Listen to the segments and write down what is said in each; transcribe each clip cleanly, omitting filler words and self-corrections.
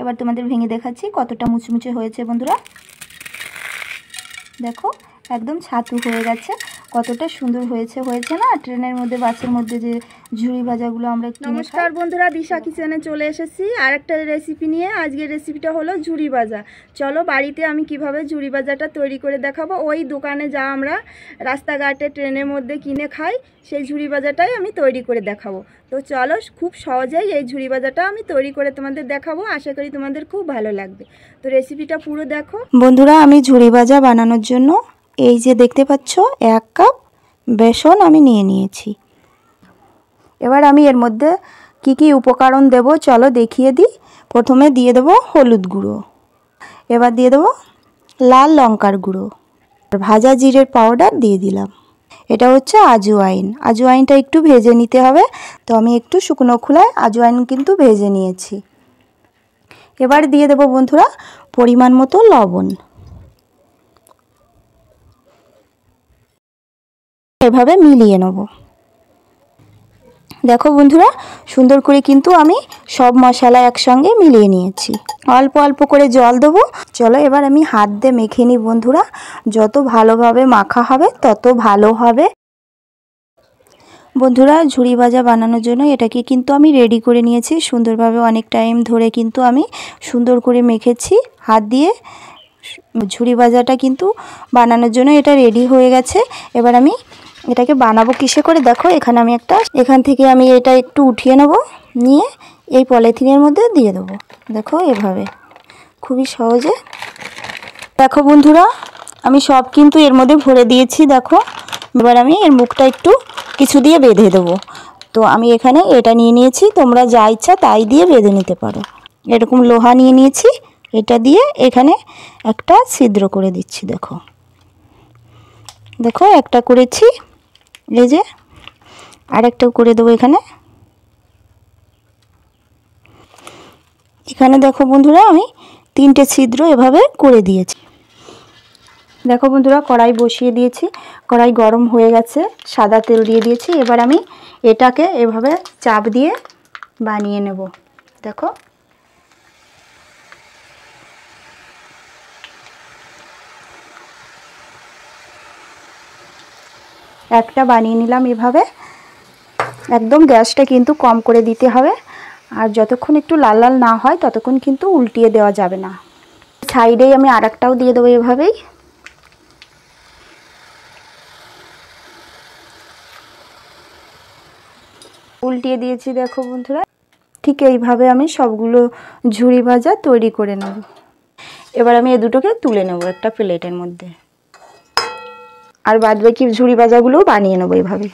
এবার তোমাদের ভেঙে দেখাচ্ছি কতটা মুচমুচে হয়েছে বন্ধুরা। দেখো একদম ছাতু হয়ে গেছে, কতটা সুন্দর হয়েছে না ট্রেনের মধ্যে বাসের মধ্যে যে ঝুড়ি ভাজাগুলো আমরা কিনে খাই। নমস্কার বন্ধুরা, দিশা কিচেনে চলে এসেছি আরেকটা রেসিপি নিয়ে। আজকের রেসিপিটা হলো ঝুড়ি ভাজা। চলো বাড়িতে আমি কিভাবে ঝুড়ি ভাজাটা তৈরি করে দেখাবো। ওই দোকানে যা আমরা রাস্তাঘাটে ট্রেনের মধ্যে কিনে খাই সেই ঝুড়ি ভাজাটাই আমি তৈরি করে দেখাবো। তো চলো খুব সহজেই এই ঝুড়ি ভাজাটা আমি তৈরি করে তোমাদের দেখাবো। আশা করি তোমাদের খুব ভালো লাগবে। তো রেসিপিটা পুরো দেখো বন্ধুরা। আমি ঝুড়ি ভাজা বানানোর জন্য এই যে দেখতে পাচ্ছ 1 কাপ বেসন আমি নিয়ে নিয়েছি। এবার আমি এর মধ্যে কি কি উপকরণ দেব চলো দেখিয়ে দিই। প্রথমে দিয়ে দেব হলুদ গুঁড়ো, এবার দিয়ে দেব লাল লঙ্কার গুঁড়ো, ভাজা জিরের পাউডার দিয়ে দিলাম। এটা হচ্ছে আজওয়াইন, আজওয়াইনটা একটু ভেজে নিতে হবে, তো আমি একটু শুকনো খোলায় আজওয়াইন কিন্তু ভেজে নিয়েছি। এবার দিয়ে দেব বন্ধুরা পরিমাণ মতো লবণ। এভাবে মিলিয়ে নেব। দেখো বন্ধুরা সুন্দর করে কিন্তু আমি সব মশলা একসঙ্গে মিলিয়ে নিয়েছি। অল্প অল্প করে জল দেবো। চলো এবার আমি হাত দিয়ে মেখে নিই বন্ধুরা। যত ভালোভাবে মাখা হবে তত ভালো হবে। বন্ধুরা ঝুড়ি ভাজা বানানোর জন্য এটাকে কিন্তু আমি রেডি করে নিয়েছি সুন্দরভাবে। অনেক টাইম ধরে কিন্তু আমি সুন্দর করে মেখেছি হাত দিয়ে। ঝুড়ি ভাজাটা কিন্তু বানানোর জন্য এটা রেডি হয়ে গেছে। এবার আমি এটাকে বানাবো কিসে করে, দেখো এখানে আমি এখান থেকে আমি এটা একটু উঠিয়ে নেব, নিয়ে এই পলিথিনের মধ্যে দিয়ে দেবো। দেখো এভাবে খুবই সহজে। দেখো বন্ধুরা আমি সব কিন্তু এর মধ্যে ভরে দিয়েছি। দেখো এবার আমি এর মুখটা একটু কিছু দিয়ে বেঁধে দেবো। তো আমি এখানে এটা নিয়ে নিয়েছি, তোমরা যা ইচ্ছা তাই দিয়ে বেঁধে নিতে পারো। এরকম লোহা নিয়ে নিয়েছি, এটা দিয়ে এখানে একটা ছিদ্র করে দিচ্ছি। দেখো দেখো একটা করেছি, এই যে আরেকটাও করে দেবো এখানে। এখানে দেখো বন্ধুরা আমি 3টে ছিদ্র এভাবে করে দিয়েছি। দেখো বন্ধুরা কড়াই বসিয়ে দিয়েছি, কড়াই গরম হয়ে গেছে, সাদা তেল দিয়ে দিয়েছি। এবার আমি এটাকে এভাবে চাপ দিয়ে বানিয়ে নেব। দেখো একটা বানিয়ে নিলাম এভাবে। একদম গ্যাসটা কিন্তু কম করে দিতে হবে, আর যতক্ষণ একটু লাল লাল না হয় ততক্ষণ কিন্তু উল্টিয়ে দেওয়া যাবে না। সাইডেই আমি আরেকটাও দিয়ে দেবো এভাবেই। উল্টিয়ে দিয়েছি দেখো বন্ধুরা। ঠিক এইভাবে আমি সবগুলো ঝুড়ি ভাজা তৈরি করে নেব। এবার আমি এ দুটোকে তুলে নেব একটা প্লেটের মধ্যে, আর বাদবাকি ঝুড়ি ভাজাগুলোও বানিয়ে নেব এভাবে।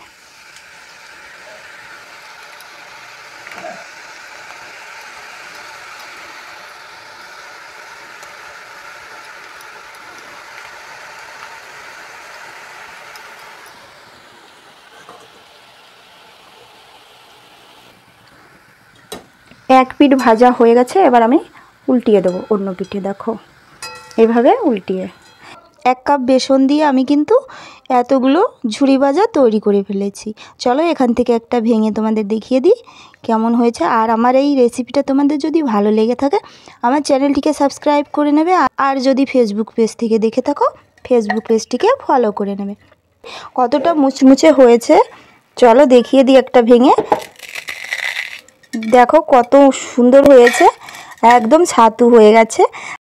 এক পিঠ ভাজা হয়ে গেছে, এবার আমি উল্টিয়ে দেবো অন্য পিঠে। দেখো এইভাবে উল্টিয়ে 1 কাপ বেসন দিয়ে আমি কিন্তু এতগুলো ঝুড়ি ভাজা তৈরি করে ফেলেছি। চলো এখান থেকে একটা ভেঙে তোমাদের দেখিয়ে দিই কেমন হয়েছে। আর আমার এই রেসিপিটা তোমাদের যদি ভালো লেগে থাকে আমার চ্যানেলটিকে সাবস্ক্রাইব করে নেবে, আর যদি ফেসবুক পেজ থেকে দেখে থাকো ফেসবুক পেজটিকে ফলো করে নেবে। কতটা মুচমুচে হয়েছে চলো দেখিয়ে দিই একটা ভেঙে। দেখো কত সুন্দর হয়েছে, একদম ছাতু হয়ে গেছে।